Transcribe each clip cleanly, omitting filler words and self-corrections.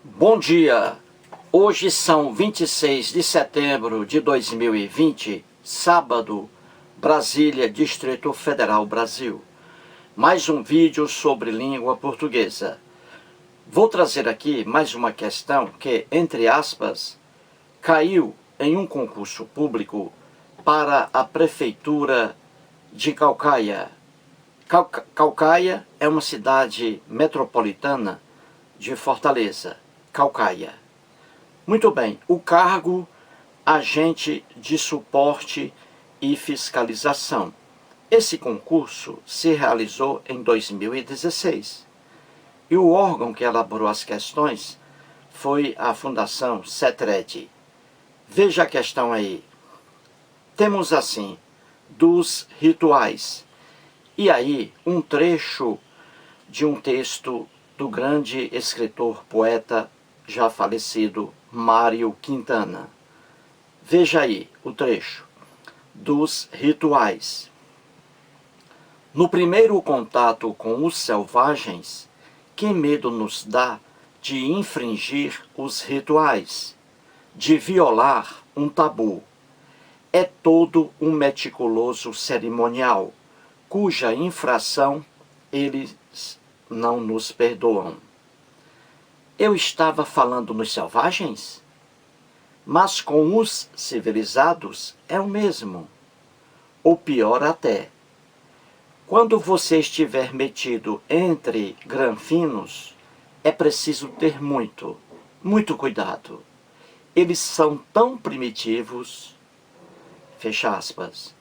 Bom dia! Hoje são 26 de setembro de 2020, sábado, Brasília, Distrito Federal, Brasil. Mais um vídeo sobre língua portuguesa. Vou trazer aqui mais uma questão que, entre aspas, caiu em um concurso público para a Prefeitura de Caucaia. Caucaia é uma cidade metropolitana de Fortaleza. Caucaia. Muito bem, o cargo agente de suporte e fiscalização. Esse concurso se realizou em 2016 e o órgão que elaborou as questões foi a Fundação CETRED. Veja a questão aí. Temos assim, dos rituais. E aí, um trecho de um texto do grande escritor, poeta, já falecido, Mário Quintana. Veja aí o trecho dos rituais. No primeiro contato com os selvagens, que medo nos dá de infringir os rituais, de violar um tabu. É todo um meticuloso cerimonial, cuja infração eles não nos perdoam. Eu estava falando nos selvagens? Mas com os civilizados é o mesmo, ou pior até. Quando você estiver metido entre granfinos, é preciso ter muito cuidado. Eles são tão primitivos. Fecha aspas.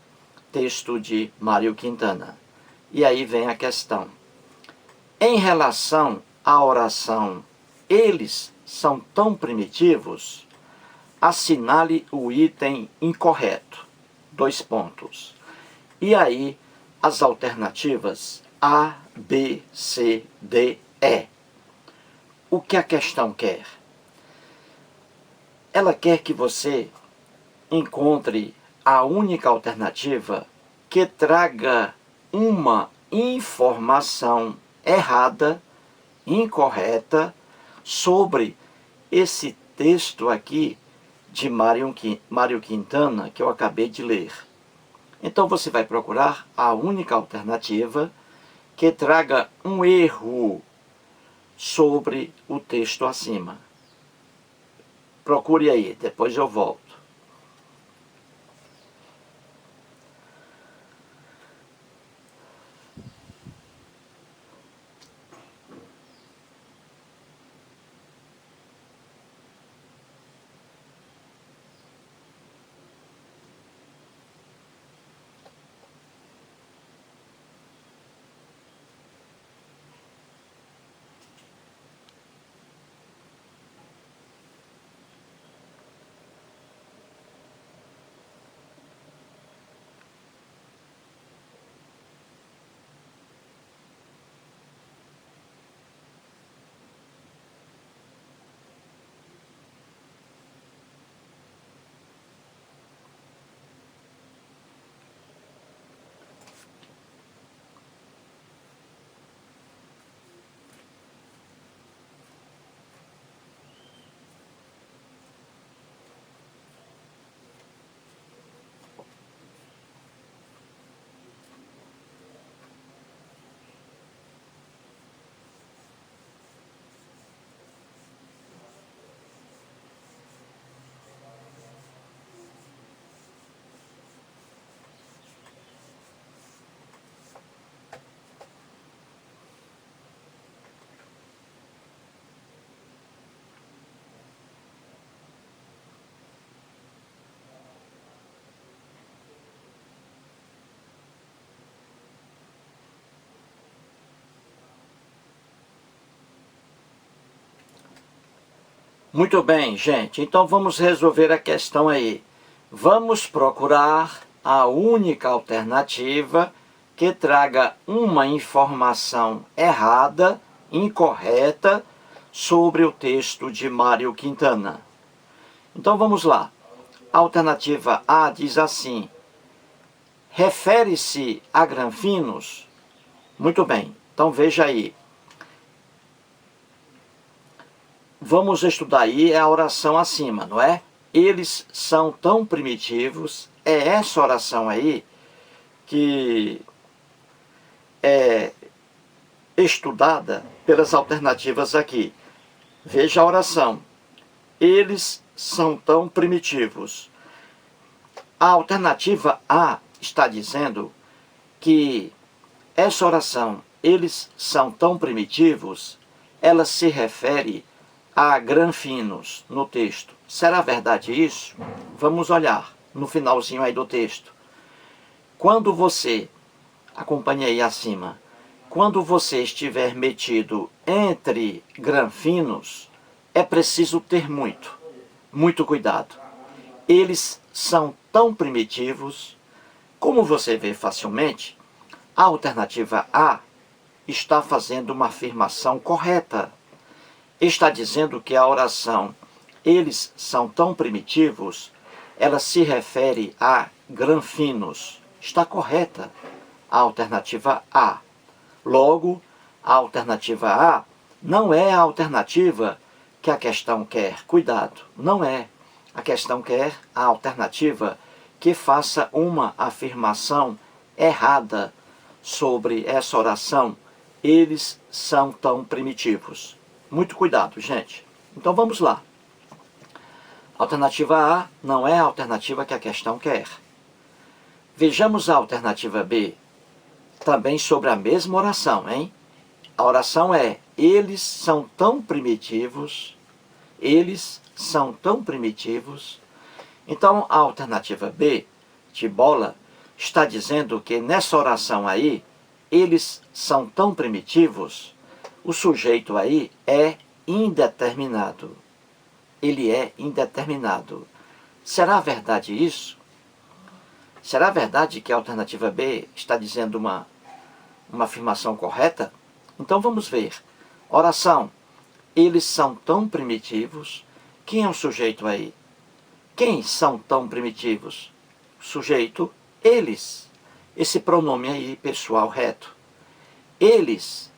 Texto de Mário Quintana. E aí vem a questão. Em relação à oração, eles são tão primitivos? Assinale o item incorreto. 2 pontos. E aí, as alternativas A, B, C, D, E. O que a questão quer? Ela quer que você encontre a única alternativa que traga uma informação errada, incorreta, sobre esse texto aqui de Mário Quintana, que eu acabei de ler. Então você vai procurar a única alternativa que traga um erro sobre o texto acima. Procure aí, depois eu volto. Muito bem, gente. Então vamos resolver a questão aí. Vamos procurar a única alternativa que traga uma informação errada, incorreta, sobre o texto de Mário Quintana. Então vamos lá. A alternativa A diz assim: refere-se a granfinos? Muito bem. Então veja aí. vamos estudar aí a oração acima, não é? Eles são tão primitivos, é essa oração aí que é estudada pelas alternativas aqui. Veja a oração. Eles são tão primitivos. A alternativa A está dizendo que essa oração, eles são tão primitivos, ela se refere a granfinos no texto. Será verdade isso? Vamos olhar no finalzinho aí do texto. Quando você, acompanhe aí acima, quando você estiver metido entre granfinos, é preciso ter muito cuidado. Eles são tão primitivos, como você vê facilmente, a alternativa A está fazendo uma afirmação correta. Está dizendo que a oração eles são tão primitivos, ela se refere a granfinos. Está correta a alternativa A. Logo, a alternativa A não é a alternativa que a questão quer. Cuidado, não é. A questão quer a alternativa que faça uma afirmação errada sobre essa oração. Eles são tão primitivos. Muito cuidado, gente. Então vamos lá. A alternativa A não é a alternativa que a questão quer. Vejamos a alternativa B, também sobre a mesma oração, hein? A oração é: eles são tão primitivos, eles são tão primitivos. Então, a alternativa B, de bola, está dizendo que nessa oração aí, eles são tão primitivos, o sujeito aí é indeterminado. Ele é indeterminado. Será verdade isso? Será verdade que a alternativa B está dizendo uma afirmação correta? Então vamos ver. Oração. Eles são tão primitivos. Quem é o sujeito aí? Quem são tão primitivos? Sujeito, eles. Esse pronome aí, pessoal, reto. Eles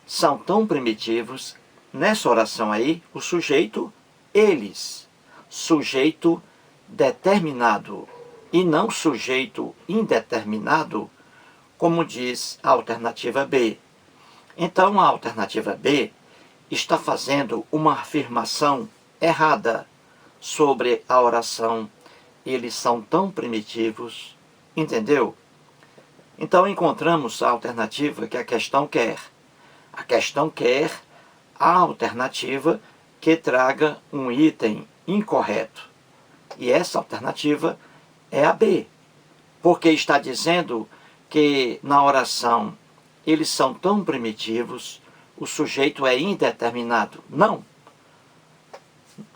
são tão primitivos. Nessa oração aí, o sujeito, eles. Sujeito determinado e não sujeito indeterminado, como diz a alternativa B. Então, a alternativa B está fazendo uma afirmação errada sobre a oração. Eles são tão primitivos. Entendeu? Então, encontramos a alternativa que a questão quer. A questão quer a alternativa que traga um item incorreto. E essa alternativa é a B, porque está dizendo que na oração eles são tão primitivos, o sujeito é indeterminado. Não.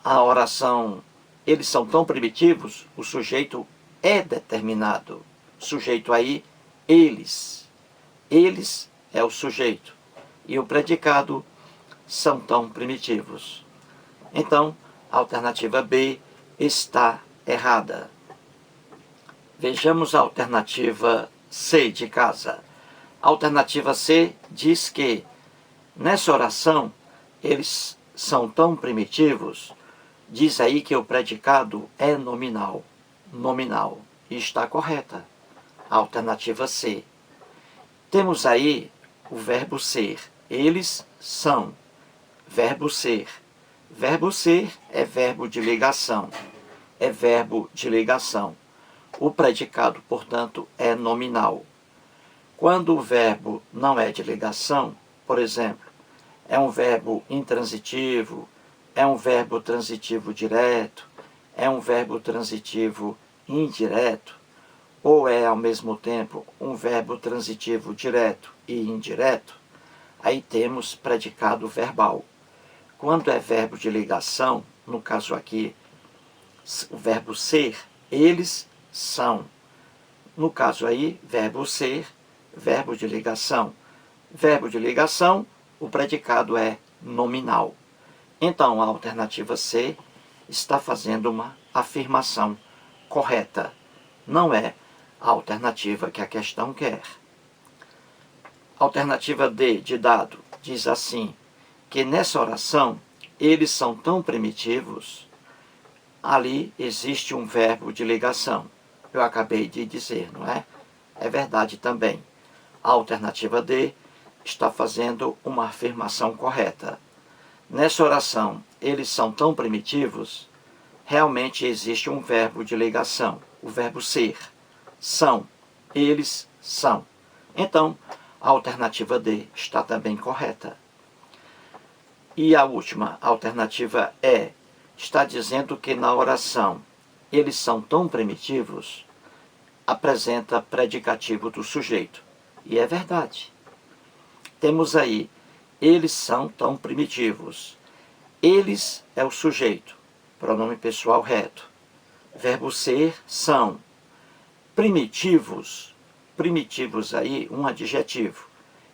A oração eles são tão primitivos, o sujeito é determinado. Sujeito aí, eles. Eles é o sujeito. E o predicado são tão primitivos. Então, a alternativa B está errada. Vejamos a alternativa C de casa. A alternativa C diz que nessa oração eles são tão primitivos, diz aí que o predicado é nominal. Nominal. E está correta. A alternativa C. Temos aí o verbo ser. Eles são. Verbo ser. Verbo ser é verbo de ligação. É verbo de ligação. O predicado, portanto, é nominal. Quando o verbo não é de ligação, por exemplo, é um verbo intransitivo, é um verbo transitivo direto, é um verbo transitivo indireto, ou é, ao mesmo tempo, um verbo transitivo direto e indireto, aí temos predicado verbal. Quando é verbo de ligação, no caso aqui, o verbo ser, eles são. No caso aí, verbo ser, verbo de ligação. Verbo de ligação, o predicado é nominal. Então, a alternativa C está fazendo uma afirmação correta. Não é a alternativa que a questão quer. A alternativa D de dado diz assim, que nessa oração eles são tão primitivos, ali existe um verbo de ligação. Eu acabei de dizer, não é? É verdade também. A alternativa D está fazendo uma afirmação correta. Nessa oração, eles são tão primitivos, realmente existe um verbo de ligação, o verbo ser. São, eles são. Então, a alternativa D está também correta. E a última alternativa E está dizendo que na oração eles são tão primitivos, apresenta predicativo do sujeito. E é verdade. Temos aí, eles são tão primitivos. Eles é o sujeito, pronome pessoal reto. Verbo ser, são. Primitivos, primitivos aí, um adjetivo,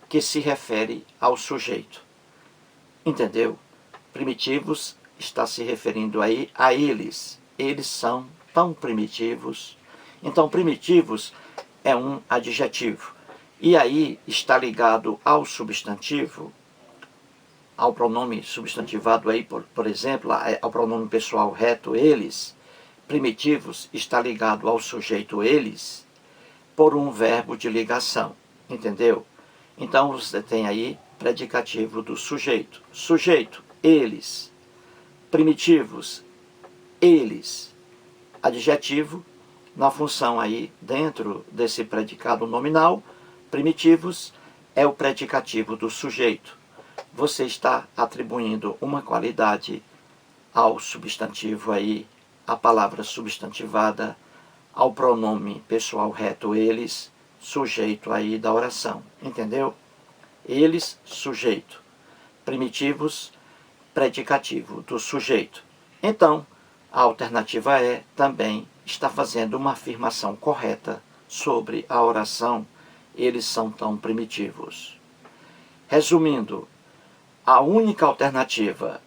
que se refere ao sujeito. Entendeu? Primitivos está se referindo aí a eles. Eles são tão primitivos. Então, primitivos é um adjetivo. E aí está ligado ao substantivo, ao pronome substantivado aí, por exemplo, ao pronome pessoal reto, eles. Primitivos está ligado ao sujeito eles por um verbo de ligação. Entendeu? Então, você tem aí predicativo do sujeito. Sujeito, eles. Primitivos, eles. Adjetivo, na função aí, dentro desse predicado nominal, primitivos é o predicativo do sujeito. Você está atribuindo uma qualidade ao substantivo aí, a palavra substantivada, ao pronome pessoal reto eles, sujeito aí da oração. Entendeu? Eles, sujeito. Primitivos, predicativo do sujeito. Então, a alternativa E também está fazendo uma afirmação correta sobre a oração, eles são tão primitivos. Resumindo, a única alternativa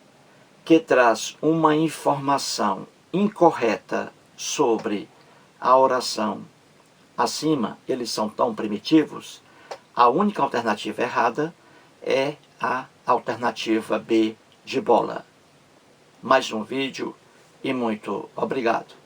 que traz uma informação incorreta sobre a oração acima, eles são tão primitivos, a única alternativa errada é a alternativa B de bola. Mais um vídeo e muito obrigado.